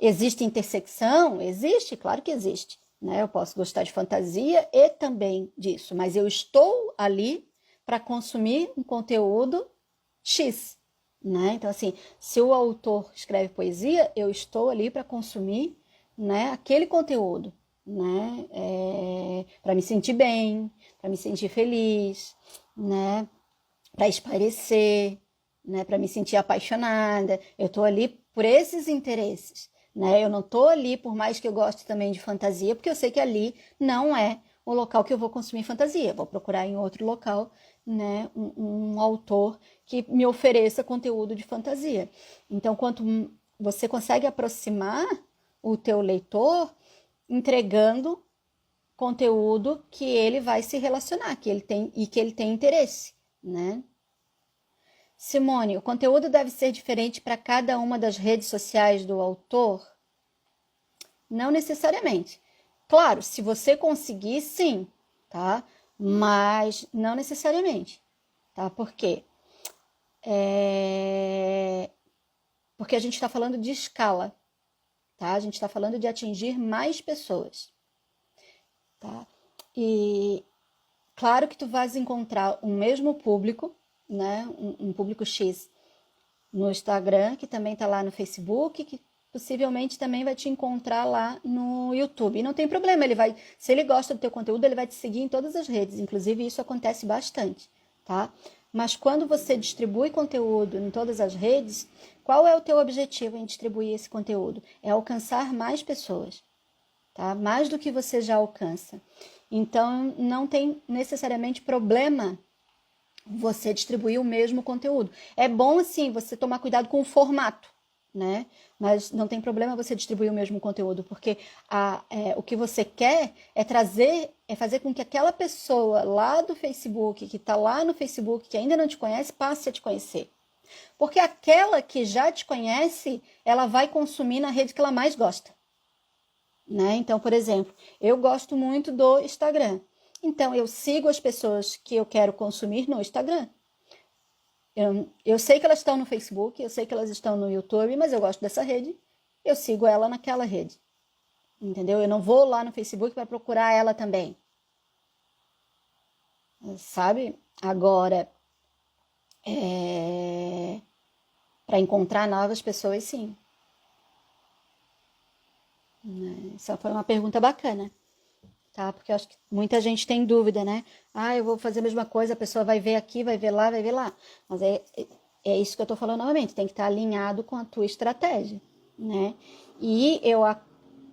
Existe intersecção? Existe, claro que existe. Né? Eu posso gostar de fantasia e também disso, mas eu estou ali para consumir um conteúdo X. Né? Então, assim, se o autor escreve poesia, eu estou ali para consumir, né, aquele conteúdo, né, para me sentir bem, para me sentir feliz, né, para espairecer, né, para me sentir apaixonada. Eu estou ali por esses interesses, né? Eu não estou ali, por mais que eu goste também de fantasia, porque eu sei que ali não é o local que eu vou consumir fantasia. Eu vou procurar em outro local, né, um autor que me ofereça conteúdo de fantasia. Então, quanto você consegue aproximar o teu leitor entregando conteúdo que ele vai se relacionar, que ele tem interesse, né? Simone, o conteúdo deve ser diferente para cada uma das redes sociais do autor? Não necessariamente. Claro, se você conseguir, sim, tá? Mas não necessariamente, tá? Por quê? Porque a gente está falando de escala, tá? A gente está falando de atingir mais pessoas, tá? E claro que tu vais encontrar o mesmo público, né? Um público X no Instagram, que também está lá no Facebook, que possivelmente também vai te encontrar lá no YouTube. E não tem problema, se ele gosta do teu conteúdo, ele vai te seguir em todas as redes. Inclusive, isso acontece bastante, tá? Mas quando você distribui conteúdo em todas as redes, qual é o teu objetivo em distribuir esse conteúdo? É alcançar mais pessoas, tá? Mais do que você já alcança. Então, não tem necessariamente problema você distribuir o mesmo conteúdo. É bom, assim, você tomar cuidado com o formato, né? Mas não tem problema você distribuir o mesmo conteúdo, porque o que você quer é fazer com que aquela pessoa lá do Facebook, que está lá no Facebook, que ainda não te conhece, passe a te conhecer. Porque aquela que já te conhece, ela vai consumir na rede que ela mais gosta, né? Então, por exemplo, eu gosto muito do Instagram. Então, eu sigo as pessoas que eu quero consumir no Instagram. Eu sei que elas estão no Facebook, eu sei que elas estão no YouTube, mas eu gosto dessa rede, eu sigo ela naquela rede. Entendeu? Eu não vou lá no Facebook para procurar ela também. Sabe? Agora, para encontrar novas pessoas, sim. Essa foi uma pergunta bacana, tá? Porque eu acho que muita gente tem dúvida, né? Ah, eu vou fazer a mesma coisa, a pessoa vai ver aqui, vai ver lá, vai ver lá. Mas é isso que eu tô falando novamente, tem que estar alinhado com a tua estratégia, né? E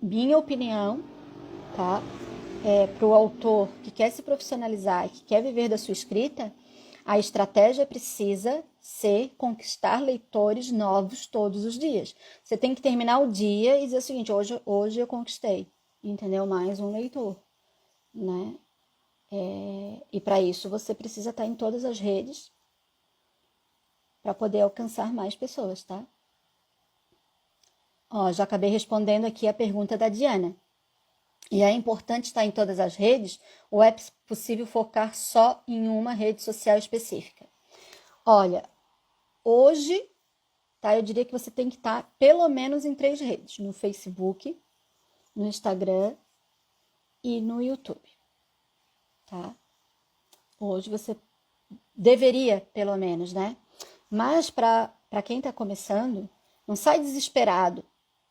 minha opinião, tá? Para o autor que quer se profissionalizar e que quer viver da sua escrita, a estratégia precisa ser conquistar leitores novos todos os dias. Você tem que terminar o dia e dizer o seguinte: hoje eu conquistei, entendeu? Mais um leitor, né? E para isso você precisa estar em todas as redes para poder alcançar mais pessoas, tá? Ó, já acabei respondendo aqui a pergunta da Diana. E é importante estar em todas as redes ou é possível focar só em uma rede social específica? Olha, hoje, tá, eu diria que você tem que estar pelo menos em 3 redes: no Facebook, no Instagram e no YouTube, tá? Hoje você deveria, pelo menos, né? Mas para quem está começando, não sai desesperado,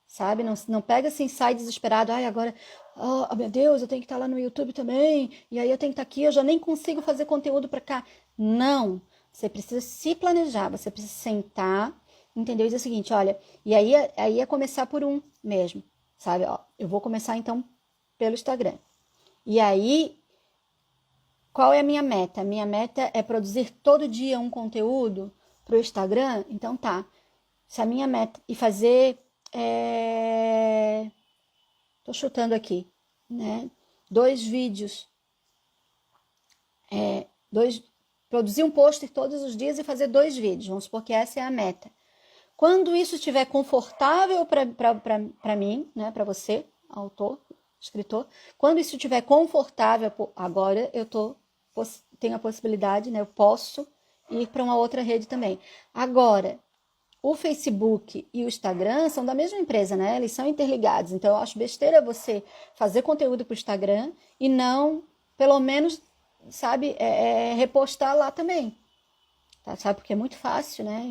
sabe? Não pega assim, sai desesperado. Ai, agora, oh meu Deus, eu tenho que estar lá no YouTube também. E aí eu tenho que estar aqui, eu já nem consigo fazer conteúdo para cá. Não, você precisa se planejar, você precisa sentar, entendeu? E dizer o seguinte, olha, e aí é começar por um mesmo, sabe? Ó, eu vou começar então pelo Instagram. E aí, qual é a minha meta? A minha meta é produzir todo dia um conteúdo para o Instagram? Então tá. Se a minha meta e fazer, tô chutando aqui, né? 2 vídeos, produzir um pôster todos os dias e fazer 2 vídeos. Vamos supor que essa é a meta. Quando isso estiver confortável para mim, né? Para você, autor, escritor, quando isso estiver confortável, agora tenho a possibilidade, né? Eu posso ir para uma outra rede também. Agora, o Facebook e o Instagram são da mesma empresa, né? Eles são interligados. Então, eu acho besteira você fazer conteúdo para o Instagram e não, pelo menos, sabe, repostar lá também. Tá? Sabe, porque é muito fácil, né?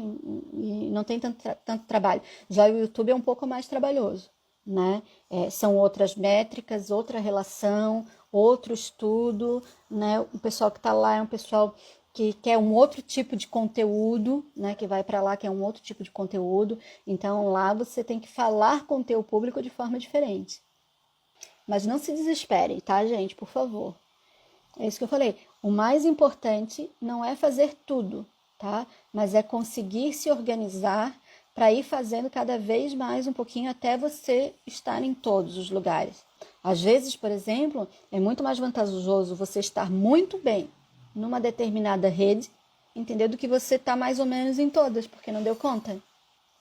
E não tem tanto trabalho. Já o YouTube é um pouco mais trabalhoso, né? São outras métricas, outra relação, outro estudo, né? O pessoal que está lá é um pessoal que quer um outro tipo de conteúdo, né? Que vai para lá, que é um outro tipo de conteúdo. Então, lá você tem que falar com o teu público de forma diferente. Mas não se desesperem, tá, gente? Por favor. É isso que eu falei. O mais importante não é fazer tudo, tá? Mas é conseguir se organizar para ir fazendo cada vez mais um pouquinho até você estar em todos os lugares. Às vezes, por exemplo, é muito mais vantajoso você estar muito bem numa determinada rede, entendeu? Do que você estar mais ou menos em todas, porque não deu conta.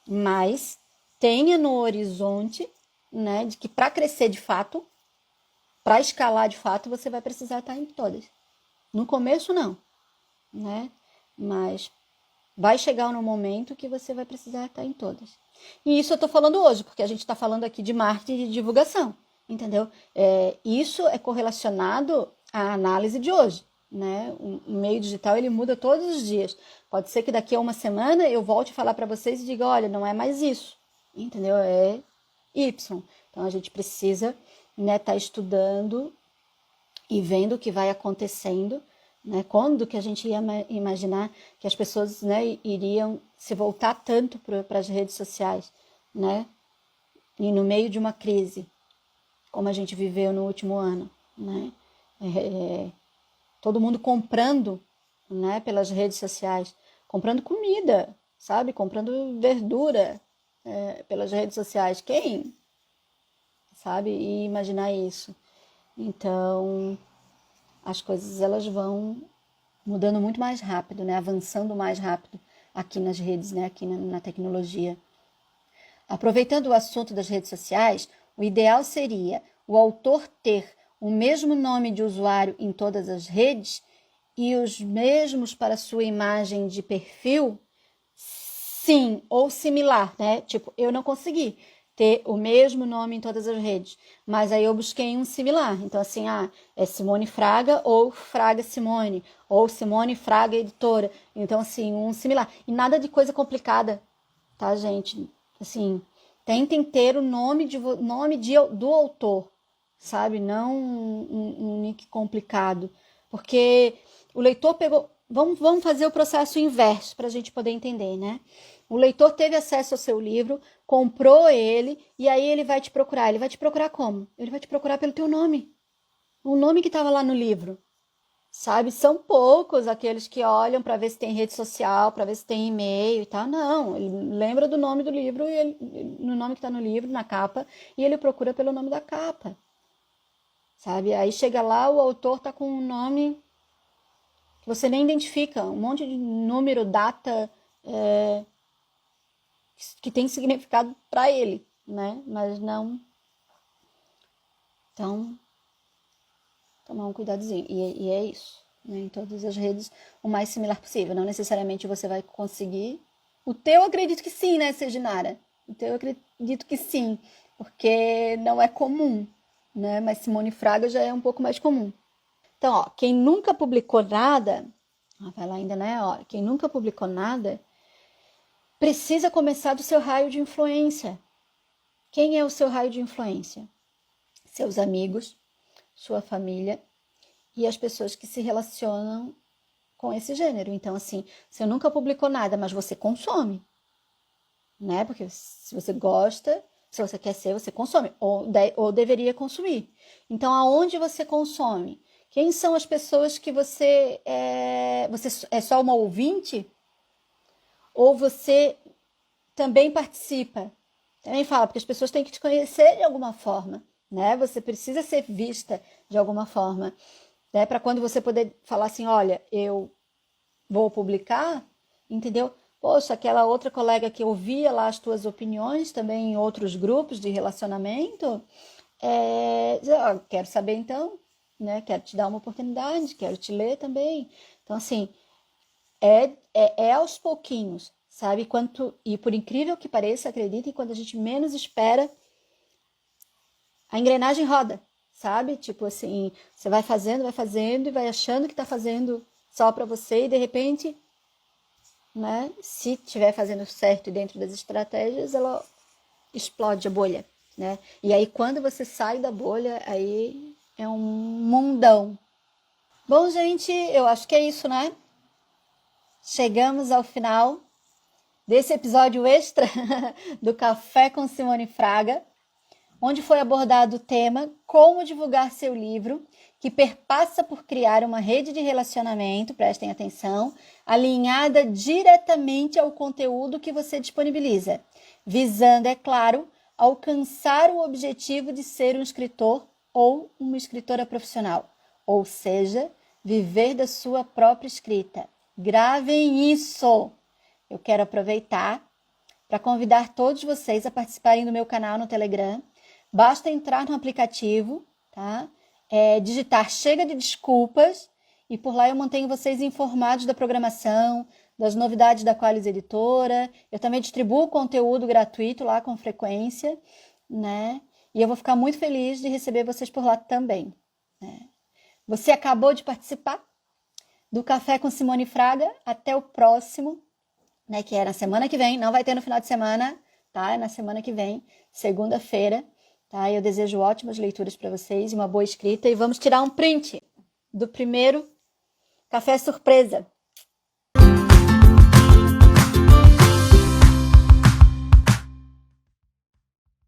Mas tenha no horizonte, né, de que para crescer de fato, para escalar de fato, você vai precisar estar em todas. No começo, não, né? Mas vai chegar no momento que você vai precisar estar em todas. E isso eu estou falando hoje, porque a gente está falando aqui de marketing e de divulgação, entendeu? Isso é correlacionado à análise de hoje, né? O meio digital, ele muda todos os dias. Pode ser que daqui a uma semana eu volte a falar para vocês e diga, olha, não é mais isso, entendeu? É Y. Então, a gente precisa, né, estar estudando e vendo o que vai acontecendo, né? Quando que a gente ia imaginar que as pessoas, né, iriam se voltar tanto para as redes sociais, né? E no meio de uma crise, como a gente viveu no último ano, né? Todo mundo comprando, né, pelas redes sociais, comprando comida, sabe? Comprando verdura, pelas redes sociais. Quem? Sabe? E imaginar isso. Então, as coisas elas vão mudando muito mais rápido, né? Avançando mais rápido aqui nas redes, né? Aqui na tecnologia. Aproveitando o assunto das redes sociais, o ideal seria o autor ter o mesmo nome de usuário em todas as redes e os mesmos para sua imagem de perfil? Sim, ou similar, né? Tipo, eu não consegui ter o mesmo nome em todas as redes, mas aí eu busquei um similar. Então, assim, é Simone Fraga ou Fraga Simone, ou Simone Fraga Editora. Então, assim, um similar. E nada de coisa complicada, tá, gente? Assim, tentem ter o nome do autor, sabe? Não um nick complicado. Porque o leitor pegou... Vamos fazer o processo inverso para a gente poder entender, né? O leitor teve acesso ao seu livro, comprou ele, e aí ele vai te procurar. Ele vai te procurar como? Ele vai te procurar pelo teu nome. O nome que estava lá no livro. Sabe? São poucos aqueles que olham para ver se tem rede social, para ver se tem e-mail e tal. Não, ele lembra do nome do livro, no nome que está no livro, na capa, e ele procura pelo nome da capa. Sabe? Aí chega lá, o autor está com um nome que você nem identifica, um monte de número, data, que tem significado para ele, né? Mas não. Então, tomar um cuidadozinho. E é isso, né? Em todas as redes, o mais similar possível. Não necessariamente você vai conseguir. O teu, eu acredito que sim, né, Sejinara? O teu, eu acredito que sim, porque não é comum, né? Mas Simone Fraga já é um pouco mais comum. Então, ó, quem nunca publicou nada, vai lá ainda não é hora, quem nunca publicou nada, precisa começar do seu raio de influência. Quem é o seu raio de influência? Seus amigos, sua família e as pessoas que se relacionam com esse gênero. Então, assim, você nunca publicou nada, mas você consome, né? Porque se você gosta, se você quer ser, você consome, ou deveria consumir. Então, aonde você consome? Quem são as pessoas que você é só uma ouvinte? Ou você também participa? Também fala, porque as pessoas têm que te conhecer de alguma forma, né? Você precisa ser vista de alguma forma, né? Para quando você poder falar assim, olha, eu vou publicar, entendeu? Poxa, aquela outra colega que ouvia lá as tuas opiniões também em outros grupos de relacionamento, quero saber então, né? Quero te dar uma oportunidade, quero te ler também. Então, assim, é aos pouquinhos, sabe? E por incrível que pareça, acreditem, quando a gente menos espera, a engrenagem roda, sabe? Tipo assim, você vai fazendo e vai achando que tá fazendo só para você e de repente, né? Se estiver fazendo certo e dentro das estratégias, ela explode a bolha, né? E aí quando você sai da bolha, aí é um mundão. Bom, gente, eu acho que é isso, né? Chegamos ao final desse episódio extra do Café com Simone Fraga, onde foi abordado o tema como divulgar seu livro, que perpassa por criar uma rede de relacionamento, prestem atenção, alinhada diretamente ao conteúdo que você disponibiliza, visando, é claro, alcançar o objetivo de ser um escritor ou uma escritora profissional, ou seja, viver da sua própria escrita. Gravem isso! Eu quero aproveitar para convidar todos vocês a participarem do meu canal no Telegram. Basta entrar no aplicativo, tá? Digitar Chega de Desculpas e por lá eu mantenho vocês informados da programação, das novidades da Qualis Editora. Eu também distribuo conteúdo gratuito lá com frequência, né? E eu vou ficar muito feliz de receber vocês por lá também, né? Você acabou de participar do Café com Simone Fraga. Até o próximo, né? Que é na semana que vem. Não vai ter no final de semana, tá? É na semana que vem, segunda-feira. Tá? Eu desejo ótimas leituras para vocês e uma boa escrita. E vamos tirar um print do primeiro café surpresa.